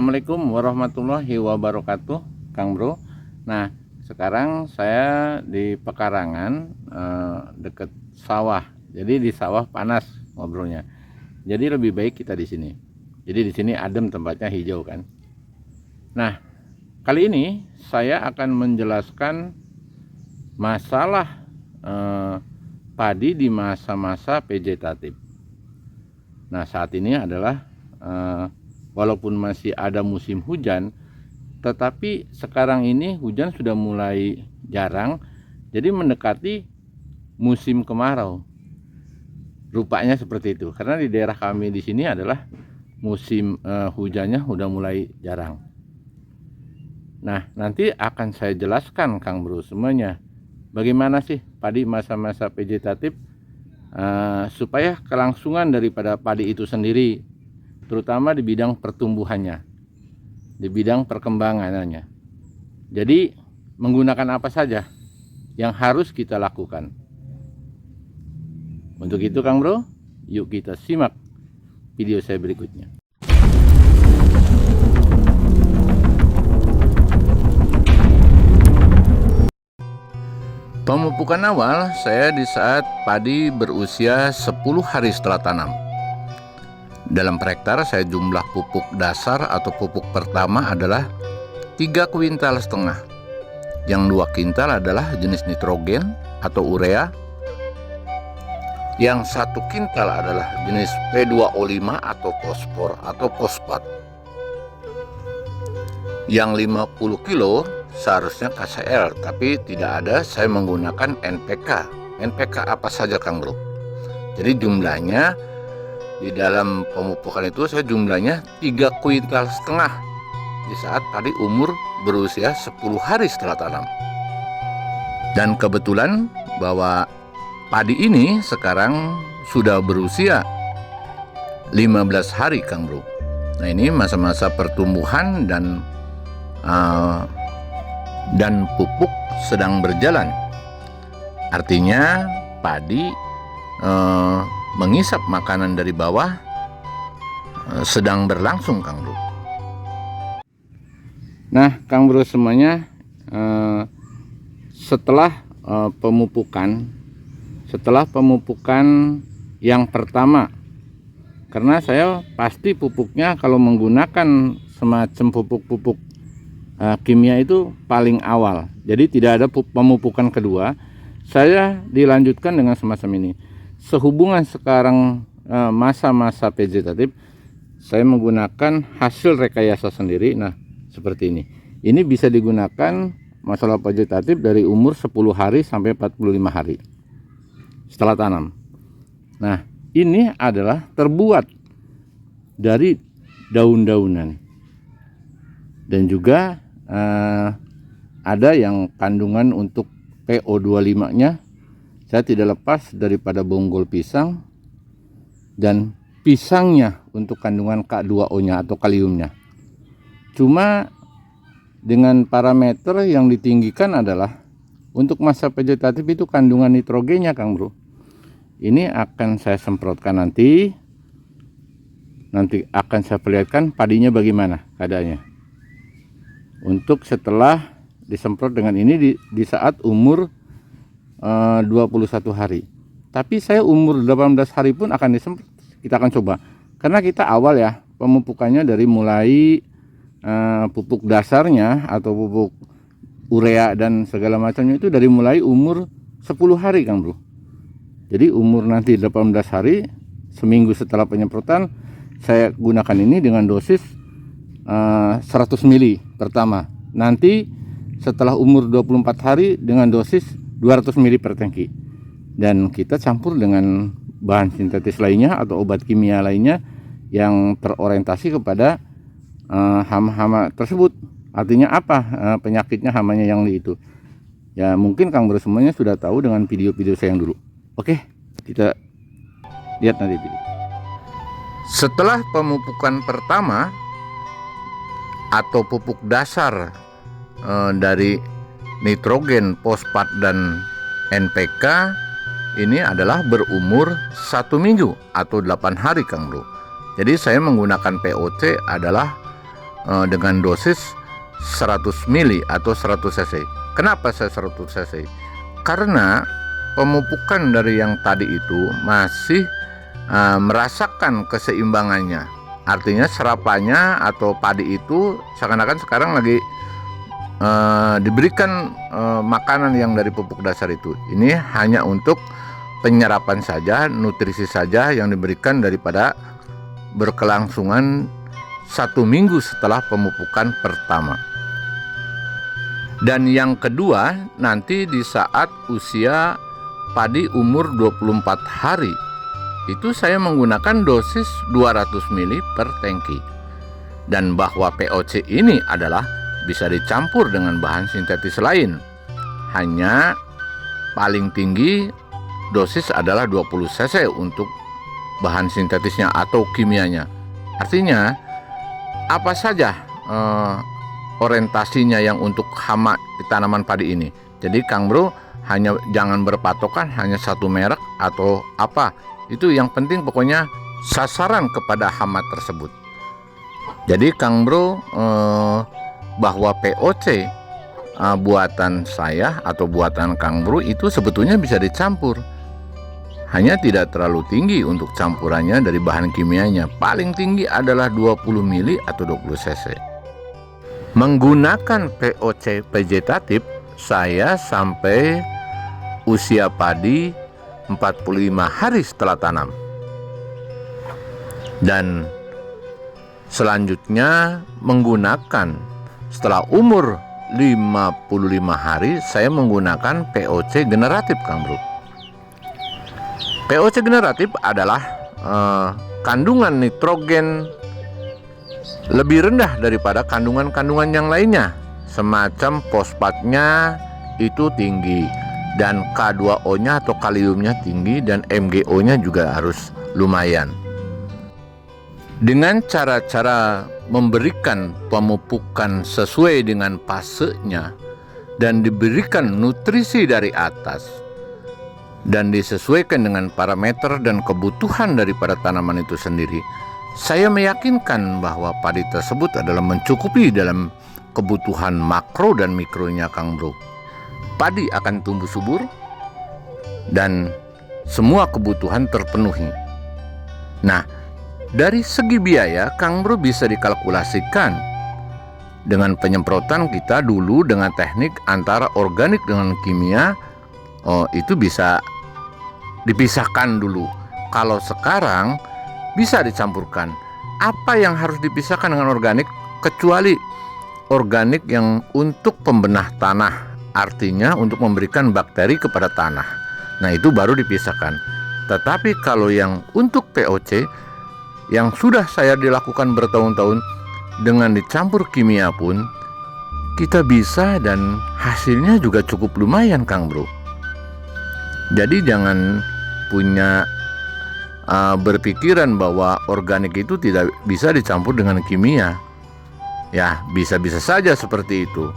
Assalamualaikum warahmatullahi wabarakatuh, Kang Bro. Nah, sekarang saya di pekarangan deket sawah. Jadi di sawah panas ngobrolnya. Jadi lebih baik kita di sini. Jadi di sini adem, tempatnya hijau kan. Nah, kali ini saya akan menjelaskan masalah padi di masa-masa vegetatif. Nah, saat ini adalah walaupun masih ada musim hujan, tetapi sekarang ini hujan sudah mulai jarang, jadi mendekati musim kemarau. Rupanya seperti itu, karena di daerah kami di sini adalah musim hujannya sudah mulai jarang. Nah, nanti akan saya jelaskan, Kang Bro, semuanya. Bagaimana sih padi masa-masa vegetatif, supaya kelangsungan daripada padi itu sendiri, terutama di bidang pertumbuhannya, di bidang perkembangannya. Jadi menggunakan apa saja yang harus kita lakukan. Untuk itu, Kang Bro, yuk kita simak video saya berikutnya. Pemupukan awal saya di saat padi berusia 10 hari setelah tanam. Dalam per hektar saya jumlah pupuk dasar atau pupuk pertama adalah 3,5 kuintal. Yang 2 kuintal adalah jenis nitrogen atau urea. Yang 1 kuintal adalah jenis P2O5 atau fosfor atau fosfat. Yang 50 kilo seharusnya KCl, tapi tidak ada, saya menggunakan NPK. NPK apa saja, Kang Bro? Jadi jumlahnya di dalam pemupukan itu saya jumlahnya 3,5 kuintal di saat tadi umur berusia 10 hari setelah tanam. Dan kebetulan bahwa padi ini sekarang sudah berusia 15 hari, Kang Bro. Nah, ini masa-masa pertumbuhan dan pupuk sedang berjalan. Artinya padi mengisap makanan dari bawah sedang berlangsung, Kang Bro. Nah, Kang Bro semuanya, setelah pemupukan yang pertama, karena saya pasti pupuknya kalau menggunakan semacam pupuk kimia itu paling awal, jadi tidak ada pemupukan kedua. Saya dilanjutkan dengan semacam ini. Sehubungan sekarang masa-masa vegetatif, saya menggunakan hasil rekayasa sendiri. Nah, seperti ini. Ini bisa digunakan masalah vegetatif dari umur 10 hari sampai 45 hari setelah tanam. Nah, ini adalah terbuat dari daun-daunan. Dan juga ada yang kandungan untuk PO25-nya saya tidak lepas daripada bonggol pisang, dan pisangnya untuk kandungan K2O-nya atau kaliumnya. Cuma dengan parameter yang ditinggikan adalah untuk masa vegetatif itu kandungan nitrogennya, Kang Bro. Ini akan saya semprotkan nanti akan saya perlihatkan padinya bagaimana keadaannya. Untuk setelah disemprot dengan ini di saat umur 21 hari. Tapi saya umur 18 hari pun akan disemprot. Kita akan coba. Karena kita awal ya, pemupukannya dari mulai pupuk dasarnya atau pupuk urea dan segala macamnya itu dari mulai umur 10 hari, Kang Bro. Jadi umur nanti 18 hari, seminggu setelah penyemprotan, saya gunakan ini dengan dosis 100 mili pertama. Nanti setelah umur 24 hari dengan dosis 200 mili per tangki. Dan kita campur dengan bahan sintetis lainnya atau obat kimia lainnya yang terorientasi kepada hama-hama tersebut. Artinya apa penyakitnya, hamanya yang itu. Ya mungkin Kang Bro semuanya sudah tahu dengan video-video saya yang dulu. Oke, kita lihat nanti video. Setelah pemupukan pertama atau pupuk dasar dari nitrogen, fosfat, dan NPK, ini adalah berumur 1 minggu atau 8 hari, Kang Bro. Jadi saya menggunakan POC adalah dengan dosis 100 mili atau 100 cc. Kenapa saya 100 cc? Karena pemupukan dari yang tadi itu masih merasakan keseimbangannya. Artinya serapannya atau padi itu seakan-akan sekarang lagi diberikan makanan yang dari pupuk dasar itu. Ini hanya untuk penyerapan saja, nutrisi saja yang diberikan daripada berkelangsungan 1 minggu setelah pemupukan pertama. Dan yang kedua, nanti di saat usia padi umur 24 hari, itu saya menggunakan dosis 200 ml per tangki. Dan bahwa POC ini adalah bisa dicampur dengan bahan sintetis lain. Hanya paling tinggi dosis adalah 20 cc untuk bahan sintetisnya atau kimianya. Artinya apa saja orientasinya yang untuk hama di tanaman padi ini. Jadi Kang Bro hanya jangan berpatokan hanya satu merek atau apa. Itu yang penting pokoknya sasaran kepada hama tersebut. Jadi Kang Bro bahwa POC buatan saya atau buatan Kang Bro itu sebetulnya bisa dicampur. Hanya tidak terlalu tinggi untuk campurannya dari bahan kimianya. Paling tinggi adalah 20 mili atau 20 cc. Menggunakan POC vegetatif saya sampai usia padi 45 hari setelah tanam. Dan selanjutnya menggunakan setelah umur 55 hari saya menggunakan POC generatif Kang Bro. POC generatif adalah kandungan nitrogen lebih rendah daripada kandungan-kandungan yang lainnya. Semacam fosfatnya itu tinggi dan K2O-nya atau kaliumnya tinggi dan MgO-nya juga harus lumayan. Dengan cara-cara memberikan pemupukan sesuai dengan fasenya dan diberikan nutrisi dari atas dan disesuaikan dengan parameter dan kebutuhan daripada tanaman itu sendiri, saya meyakinkan bahwa padi tersebut adalah mencukupi dalam kebutuhan makro dan mikronya Kang Bro. Padi akan tumbuh subur dan semua kebutuhan terpenuhi. Nah, dari segi biaya Kang Bro bisa dikalkulasikan dengan penyemprotan kita dulu dengan teknik antara organik dengan kimia. Itu bisa dipisahkan dulu. Kalau sekarang bisa dicampurkan. Apa yang harus dipisahkan dengan organik? Kecuali organik yang untuk pembenah tanah, artinya untuk memberikan bakteri kepada tanah. Nah, itu baru dipisahkan. Tetapi kalau yang untuk POC yang sudah saya dilakukan bertahun-tahun dengan dicampur kimia pun kita bisa dan hasilnya juga cukup lumayan Kang Bro. Jadi jangan punya berpikiran bahwa organik itu tidak bisa dicampur dengan kimia. Ya, bisa-bisa saja seperti itu.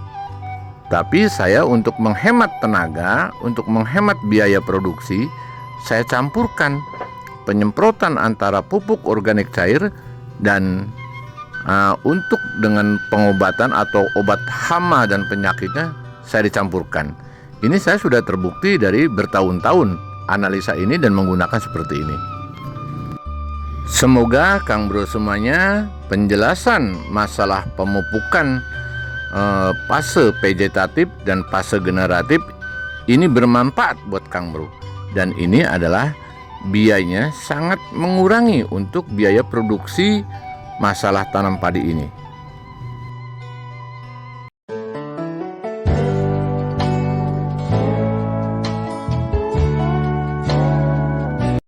Tapi saya untuk menghemat tenaga, untuk menghemat biaya produksi, saya campurkan penyemprotan antara pupuk organik cair dan untuk dengan pengobatan atau obat hama dan penyakitnya saya dicampurkan. Ini saya sudah terbukti dari bertahun-tahun analisa ini dan menggunakan seperti ini. Semoga Kang Bro semuanya penjelasan masalah pemupukan fase vegetatif dan fase generatif ini bermanfaat buat Kang Bro. Dan ini adalah biayanya sangat mengurangi untuk biaya produksi masalah tanam padi ini.